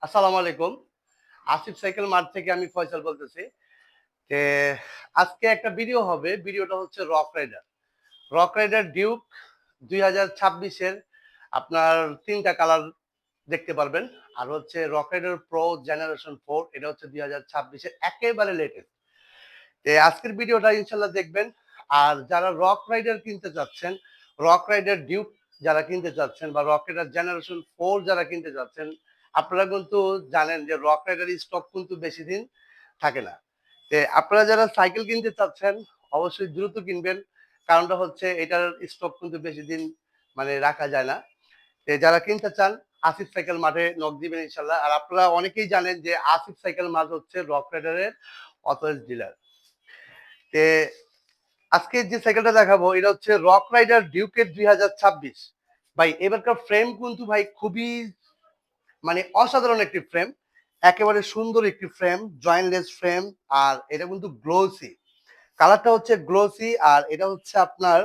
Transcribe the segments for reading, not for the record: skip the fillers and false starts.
আসসালামু আলাইকুম। Asif Cycle mart থেকে আমি ফয়সাল বলতেছি। যে আজকে একটা ভিডিও হবে। ভিডিওটা হচ্ছে Rockrider. Rockrider Duke 2026 এর আপনার ৩টা কালার দেখতে পারবেন। আর হচ্ছে রক রাইডার প্রো জেনারেশন 4 এটা হচ্ছে 2026 এর একেবারে লেটেস্ট। আজকের ভিডিওটা ইনশাআল্লাহ দেখবেন। আর যারা রক রাইডার কিনতে চাচ্ছেন, রক রাইডার ডিউক যারা কিনতে চাচ্ছেন বা রক রাইডার জেনারেশন 4 যারা কিনতে চাচ্ছেন, আপনারা কিন্তু জানেন যে রক রাইডার স্টক কিন্তু বেশি দিন থাকে না। আপনারা যারা সাইকেল কিনতে চাচ্ছেন অবশ্যই দ্রুত কিনবেন। কারণটা হচ্ছে এটার স্টক কিন্তু বেশি দিন মানে রাখা যায় না। যারা কিনতে চান আসিফ সাইকেল মাঠে নক দিবেন ইনশাল্লাহ। আর আপনারা অনেকেই জানেন যে আসিফ সাইকেল মাঠ হচ্ছে রক রাইডারের অথরাইজড ডিলার। তে আজকে যে সাইকেলটা দেখাবো এটা হচ্ছে রক রাইডার ডিউকের 2026। ভাই এবারকার ফ্রেম কিন্তু ভাই খুবই মানে অসাধারণ একটি ফ্রেম, একেবারে সুন্দর একটি ফ্রেম, জয়েন্টলেস ফ্রেম। আর এটা কিন্তু গ্লোসি, কালারটা হচ্ছে গ্লোসি। আর এটা হচ্ছে আপনার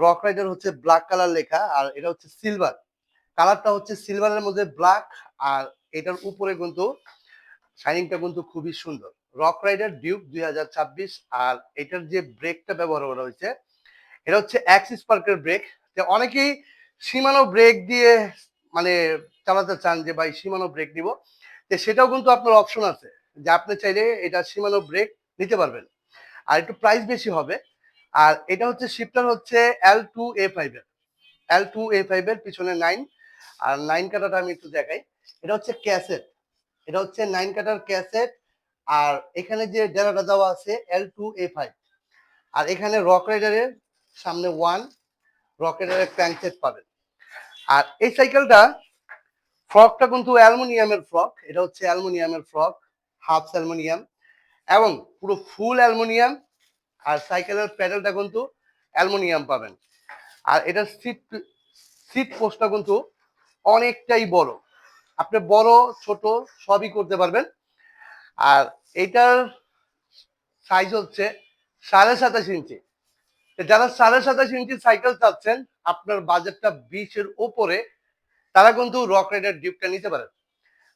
রক রাইডার হচ্ছে ব্ল্যাক কালার লেখা, আর এটা হচ্ছে সিলভার কালারটা হচ্ছে সিলভারের মধ্যে ব্ল্যাক। আর এটার উপরে কিন্তু শাইনিংটা কিন্তু খুবই সুন্দর। Rockrider Duke 2026। আর এটার যে ব্রেকটা ব্যবহার করা হয়েছে এটা হচ্ছে অ্যাক্সিস পার্কের ব্রেক। অনেকেই সীমানো ব্রেক দিয়ে মানে চালাতে চান যে ভাই সীমানো ব্রেক নিব, সেটাও কিন্তু আপনার অপশন আছে যে আপনি চাইলে এটা সীমানো ব্রেক নিতে পারবেন। আর একটু প্রাইস বেশি হবে। আর এটা হচ্ছে শিফটার হচ্ছে L2A5 এর, L2A5 এর পিছনে 9। আর 9 কাটাটা আমি একটু দেখাই। এটা হচ্ছে ক্যাসেট, এটা হচ্ছে 9 কাটার ক্যাসেট। আর এখানে যে ডেরাটা দেওয়া আছে L2A5। আর এখানে রক রাইডারের সামনে 1, রক রাইডারের ক্র্যাঙ্কসেট পাবেন। আর এই সাইকেলটা ফ্রকটা কিন্তু অ্যালুমিনিয়ামের ফ্রক, এটা হচ্ছে অ্যালুমিনিয়ামের ফ্রক, হাফ অ্যালুমিনিয়াম এবং পুরো ফুল অ্যালুমিনিয়াম। আর সাইকেলের প্যাডেলটা কিন্তু অ্যালুমিনিয়াম পাবেন। আর এটার সিট সিট পোস্টটা কিন্তু অনেকটাই বড়, আপনি বড় ছোট সবই করতে পারবেন। আর এটার সাইজ হচ্ছে 27.5 ইঞ্চি। যারা 27.5 ইঞ্চি সাইকেল চাচ্ছেন, আপনার বাজেটটা 20-এর উপরে, তারা কিন্তু রক রাইডার ডিউকটা নিতে পারেন।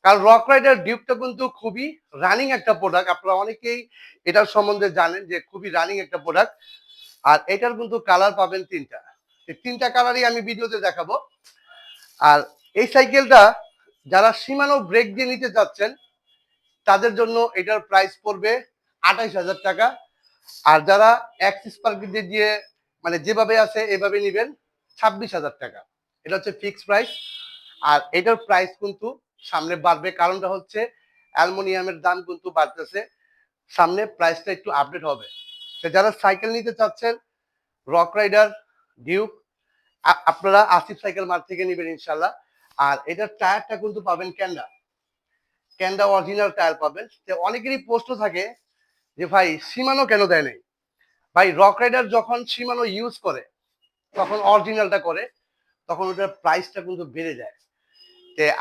কারণ রক রাইডার ডিউকটা কিন্তু খুবই রানিং একটা প্রোডাক্ট, আপনারা অনেকেই এটার সম্বন্ধে জানেন যে খুবই রানিং একটা প্রোডাক্ট। আর এটার কিন্তু কালার পাবেন 3টা, এই 3টা কালারই আমি ভিডিওতে দেখাবো। আর এই সাইকেলটা যারা সীমানো ব্রেক দিয়ে নিতে চাচ্ছেন তাদের জন্য এটার প্রাইস পড়বে 28,000 টাকা। আর যারা অ্যাক্সিস পার্ক দিয়ে মানে যেভাবে আছে এভাবে নিবেন 26,000 টাকা। এটা হচ্ছে ফিক্সড প্রাইস। আর এটার প্রাইস কিন্তু সামনে বাড়বে, কারণটা হচ্ছে অ্যালুমিনিয়ামের দাম কিন্তু বাড়তেছে, সামনে প্রাইসটা একটু আপডেট হবে। যারা সাইকেল নিতে চাচ্ছেন রক রাইডার ডিউক, আপনারা আসিফ সাইকেল মার্ট থেকে নেবেন ইনশাল্লাহ। আর এটার টায়ারটা কিন্তু পাবেন ক্যান্ডা, ক্যান্ডা অরিজিনাল টায়ার পাবেন। অনেকেরই প্রশ্ন থাকে যে ভাই সীমানো কেন দেয় নাই। ভাই রক রাইডার যখন সীমানো ইউজ করে তখন অরিজিনালটা করে, তখন ওটার প্রাইসটা কিন্তু বেড়ে যায়।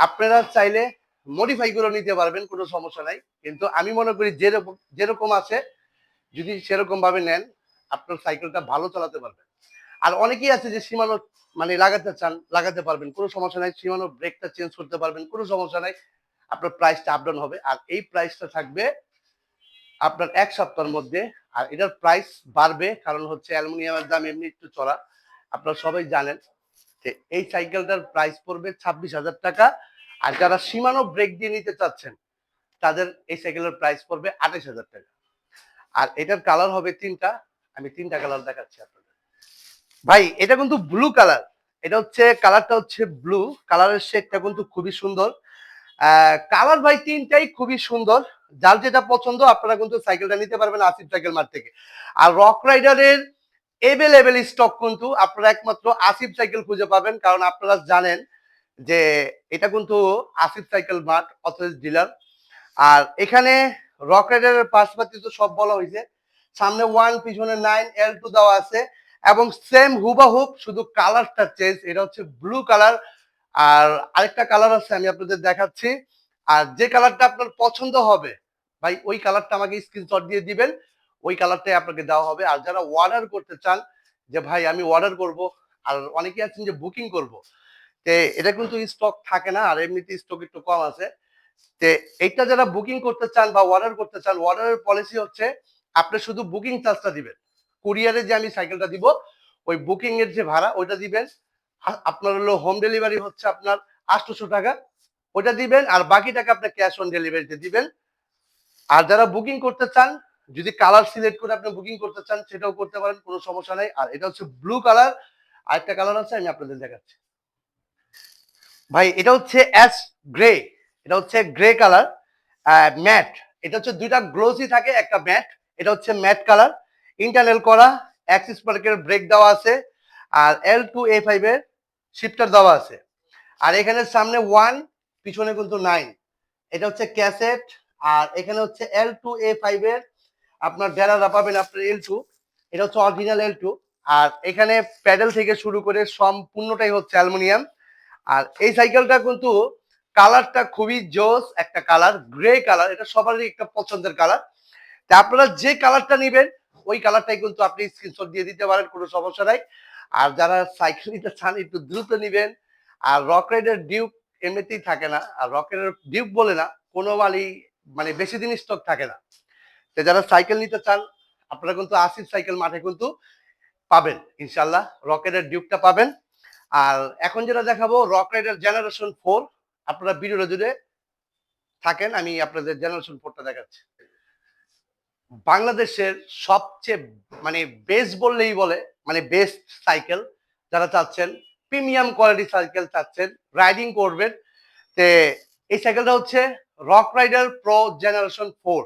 আপনারা চাইলে মডিফাই করে নিতে পারবেন, কোনো সমস্যা নাই। কিন্তু আমি মনে করি যেরকম যেরকম আছে যদি সেরকম ভাবে নেন আপনার সাইকেলটা ভালো চালাতে পারবেন। আর অনেকেই আছে যে সীমানো মানে লাগাতে চান, লাগাতে পারবেন, কোনো সমস্যা নাই। সীমানো ব্রেকটা চেঞ্জ করতে পারবেন, কোনো সমস্যা নাই। আপনার প্রাইসটা আপ ডাউন হবে। আর এই প্রাইসটা থাকবে আপনার 1 সপ্তাহের মধ্যে। আর এটার প্রাইস বাড়বে কারণ হচ্ছে অ্যালুমিনিয়ামের দাম এমনি একটু চড়া, আপনারা সবাই জানেন। এই সাইকেলটার প্রাইস পড়বে 26,000 টাকা। আর যারা সীমানো ব্রেক দিয়ে নিতে চাচ্ছেন তাদের এই সাইকেলের প্রাইস পড়বে 28,000 টাকা। আর এটার কালার হবে 3টা, আমি 3টা কালার দেখাচ্ছি আপনাদের। ভাই এটা কিন্তু ব্লু কালার, এটা হচ্ছে কালারটা হচ্ছে ব্লু কালারের, শেডটা কিন্তু খুবই সুন্দর। কালার ভাই 3টাই খুবই সুন্দর। যার যেটা পছন্দ আপনারা কিন্তু সাইকেলটা নিতে পারবেন আসিফ সাইকেল মার্ট থেকে। আর রক রাইডারের এভেলেবেল স্টক কিন্তু আপনারা একমাত্র আসিফ সাইকেল খুঁজে পাবেন, কারণ আপনারা জানেন যে এটা কিন্তু Asif Cycle Mart authorised dealer. আর এখানে রক রাইডারের পাশাপাশি তো সব বলা হয়েছে, সামনে 1 পিছনে 9 L2 দেওয়া আছে এবং সেম হুবাহুব, শুধু কালারটা চেঞ্জ, এটা হচ্ছে ব্লু কালার। আর আরেকটা কালার আছে আমি আপনাদের দেখাচ্ছি। আর যে কালারটা আপনার পছন্দ হবে ভাই ওই কালারটা আমাকে স্ক্রিনশট দিয়ে দিবেন, ওই কালারটাই আপনাকে দেওয়া হবে। আর যারা অর্ডার করতে চান যে ভাই আমি অর্ডার করব, আর অনেকে আছেন যে বুকিং করব, এটা কিন্তু স্টক থাকে না, আর এমনিতে স্টক একটু কম আছে। তে এইটা যারা বুকিং করতে চান বা অর্ডার করতে চান, অর্ডারের পলিসি হচ্ছে আপনি শুধু বুকিং চার্জটা দিবেন। কুরিয়ারে যে আমি সাইকেলটা দিব ওই বুকিং এর যে ভাড়া ওইটা দিবেন। আপনার হলো হোম ডেলিভারি হচ্ছে আপনার 800 টাকা, ওইটা দিবেন। আর বাকি টাকা আপনি ক্যাশ অন ডেলিভারিতে দিবেন। আর যারা বুকিং করতে চান, যদি কালার সিলেক্ট করে আপনি বুকিং করতে চান সেটাও করতে পারেন, কোনো সমস্যা নাই। আর এটা হচ্ছে ব্লু কালার, আরেকটা কালার আছে আমি আপনাদের দেখাচ্ছি। ভাই এটা হচ্ছে অ্যাশ গ্রে, এটা হচ্ছে গ্রে কালার ম্যাট। এটা হচ্ছে দুইটা গ্লোসি থাকে, একটা ম্যাট। এটা হচ্ছে ম্যাট কালার, ইন্টারনাল করা, অ্যাক্সিস পার্কের ব্রেক দেওয়া আছে, আর L2A5 এর শিফটার দেওয়া আছে। আর এখানে সামনে 1, পিছনে কিন্তু 9। এটা হচ্ছে ক্যাসেট। আর এখানে হচ্ছে L2A5 এর আপনার ডেলারা পাবেন আপনার L2, এটা হচ্ছে অরিজিনাল L2। আর এখানে প্যাডেল থেকে শুরু করে সম্পূর্ণটাই হচ্ছে অ্যালুমিনিয়াম। আর এই সাইকেলটা কিন্তু কালারটা খুবই জোস একটা কালার, গ্রে কালার। এটা সবারই একটা পছন্দের কালার। তা আপনারা যে কালারটা নেবেন ওই কালারটাই কিন্তু আপনি স্ক্রিনশট দিয়ে দিতে পারেন, কোনো সমস্যা নাই। আর যারা সাইকেল নিতে চান একটু দ্রুত নেবেন। আর রক রাইডার ডিউক এমনিতেই থাকে না, আর রকের ডিউক বলে না কোনো মালই মানে বেশি দিন স্টক থাকে না। তো যারা সাইকেল নিতে চান আপনারা কিন্তু আসিফ সাইকেল মাঠে কিন্তু পাবেন ইনশাল্লাহ, রকেটের ডিউকটা পাবেন। আর এখন যেটা দেখাবো রক রাইডার জেনারেশন 4। আপনারা ভিডিওটা জুড়ে থাকেন, আমি আপনাদের জেনারেশন 4টা দেখাচ্ছি। বাংলাদেশের সবচেয়ে মানে বেস্ট বললেই বলে, মানে বেস্ট সাইকেল যারা চাচ্ছেন, প্রিমিয়াম কোয়ালিটি সাইকেল চাচ্ছেন, রাইডিং করবেন, তে এই সাইকেলটা হচ্ছে রক রাইডার প্রো জেনারেশন 4।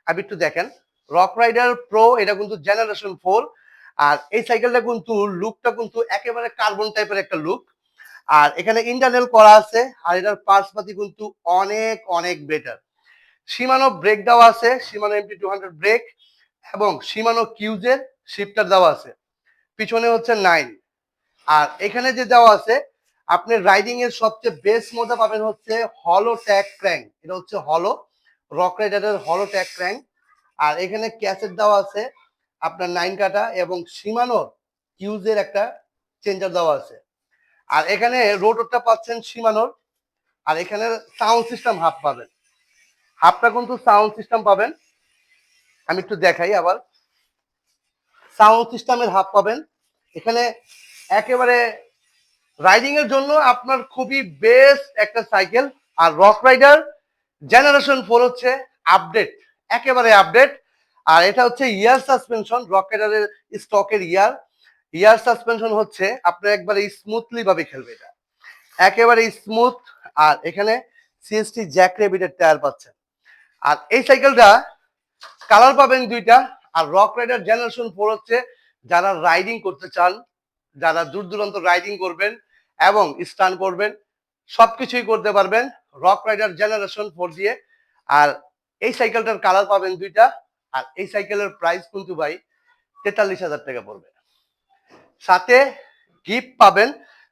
আপনি একটু দেখেন, রক রাইডার প্রো এটা কিন্তু জেনারেশন 4। আর এই সাইকেলটা কিন্তু লুকটা কিন্তু একেবারে কার্বন টাইপের একটা লুক। আর এখানে ইন্টারনাল করা আছে, আর এটার পার্টসপাতি কিন্তু অনেক অনেক বেটার। শিমানো ব্রেক দেওয়া আছে, শিমানো MT200 ব্রেক, এবং শিমানো কিউজের শিফটার দেওয়া আছে। পিছনে হচ্ছে 9। আর এখানে যে দেওয়া আছে আপনি রাইডিং এর সবচেয়ে বেস্ট মজা পাবেন হচ্ছে হলো ট্যাগ ক্র্যাঙ্ক। এটা হচ্ছে হলো রক রাইডারের হলো ট্যাগ ক্র্যাঙ্ক। আর এখানে ক্যাসেট দেওয়া আছে আপনার 9 কাটা, এবং শিমানোর কিউজের একটা চেঞ্জার দেওয়া আছে। আর এখানে রোটরটা পাচ্ছেন শিমানোর। আর এখানে সাউন্ড সিস্টেম হাফ পাবেন, হাফটা কিন্তু সাউন্ড সিস্টেম পাবেন। আমি একটু দেখাই আবার, সাউন্ড সিস্টেমের হাফ পাবেন এখানে। একেবারে রাইডিং এর জন্য আপনার খুবই বেস্ট একটা সাইকেল। আর রক রাইডার জেনারেশন 4 হচ্ছে আপডেট, একেবারে আপডেট। আর এটা হচ্ছে ইয়ার সাসপেনশন, রক রাইডারের স্টকের ইয়ার। ইয়ার সাসপেনশন হচ্ছে আপনার একবারে স্মুথলি ভাবে খেলবে, এটা একেবারে স্মুথ। আর এখানে সিএসটি জ্যাক রেবিটের টায়ার পাচ্ছেন। আর এই সাইকেলটা কালার পাবেন দুইটা। আর রক রাইডার জেনারেশন 4 হচ্ছে যারা রাইডিং করতে চান, যারা দূর দূরান্ত রাইডিং করবেন এবং স্টান করবেন, সবকিছুই করতে পারবেন রক রাইডার জেনারেশন 4 দিয়ে। আর এই সাইকেলটার কালার পাবেন দুইটা। আর এই সাইকেলের প্রাইস কিন্তু ভাই 43,000 টাকা পড়বে। সাথে গিফট পাবেন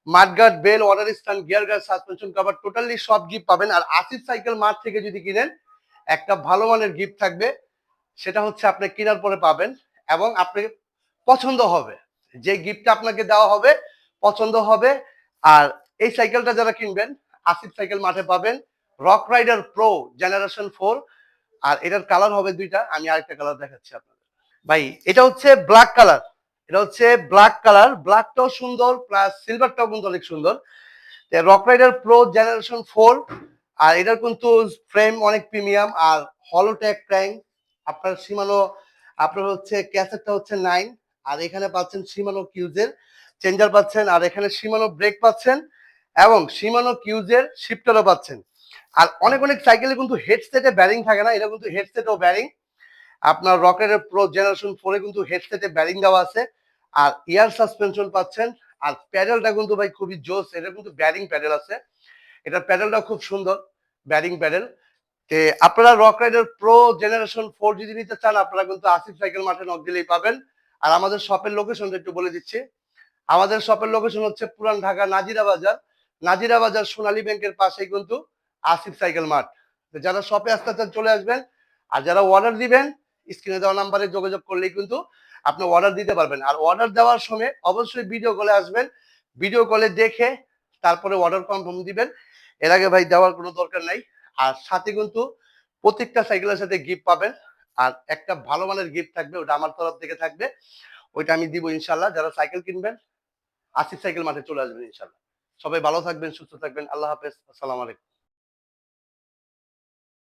mudguard, bell, water stand, gear guard, suspension cover, totally সব গিফট পাবেন। আর আসিফ সাইকেল মার্ট থেকে যদি কিনেন একটা ভালো মানের গিফট থাকবে, সেটা হচ্ছে আপনি কেনার পরে পাবেন এবং আপনি পছন্দ হবে, যে গিফটটা আপনাকে দেওয়া হবে পছন্দ হবে। আর এই সাইকেলটা যারা কিনবেন আসিফ সাইকেল মাঠে পাবেন রক রাইডার প্রো জেনারেশন 4। আর এটার কালার হবে দুইটা, আমি আরেকটা কালার দেখাচ্ছি আপনাদের। ভাই এটা হচ্ছে ব্ল্যাক কালার, এটা হচ্ছে ব্ল্যাক কালার, ব্ল্যাকটাও সুন্দর প্লাস সিলভারটাও কিন্তু অনেক সুন্দর। Rockrider pro generation 4। আর এটার কিন্তু ফ্রেম অনেক প্রিমিয়াম, আর হলোট্যাগ ক্র্যাঙ্ক আপনার সীমানো, আপনার হচ্ছে ক্যাসেটটা হচ্ছে 9। আর এখানে পাচ্ছেন সীমানো কিউজের চেঞ্জার পাচ্ছেন, আর এখানে সীমানো ব্রেক পাচ্ছেন, এবং সীমানো কিউজের শিফটারও পাচ্ছেন। আর অনেক অনেক সাইকেলে কিন্তু হেডসেটে ব্যারিং থাকে না, এটা কিন্তু হেডসেটও ব্যারিং। আপনার রকেটের প্রো জেনারেশন 4 কিন্তু হেডসেটে ব্যারিং দেওয়া আছে। আর এয়ার সাসপেনশন পাচ্ছেন। আর প্যাডেলটা কিন্তু ভাই খুবই জোস, এটা কিন্তু ব্যারিং প্যাডেল আছে, এটার প্যাডেলটা খুব সুন্দর, ব্যারিং প্যাডেল। তে আপনারা রক রাইডার প্রো জেনারেশন 4 যদি নিতে চান আপনারা কিন্তু আসিফ সাইকেল মাঠে নক দিলেই পাবেন। আর আমাদের শপের লোকেশনটা একটু বলে দিচ্ছি। আমাদের শপের লোকেশন হচ্ছে পুরান ঢাকা নাজিরা বাজার, নাজিরা বাজার সোনালী ব্যাংকের পাশেই কিন্তু আসিফ সাইকেল মাঠ। যারা শপে আসতে চান চলে আসবেন। আর যারা অর্ডার দিবেন স্ক্রিনে দেওয়া নাম্বারে যোগাযোগ করলেই কিন্তু আপনি অর্ডার দিতে পারবেন। আর অর্ডার দেওয়ার সময় অবশ্যই ভিডিও কলে আসবেন, ভিডিও কলে দেখে তারপরে অর্ডার কনফার্ম দিবেন। এর আগে ভাই দেওয়ার কোনো দরকার নাই। আর সাথে কিন্তু প্রত্যেকটা সাইকেলের সাথে গিফট পাবেন। আর একটা ভালো মানের গিফট থাকবে, ওটা আমার তরফ থেকে থাকবে, ওইটা আমি দিব ইনশাল্লাহ। যারা সাইকেল কিনবেন আসিফ সাইকেল মাঠে চলে আসবেন ইনশাল্লাহ। সবাই ভালো থাকবেন, সুস্থ থাকবেন। আল্লাহ হাফেজ, আসসালামু আলাইকুম।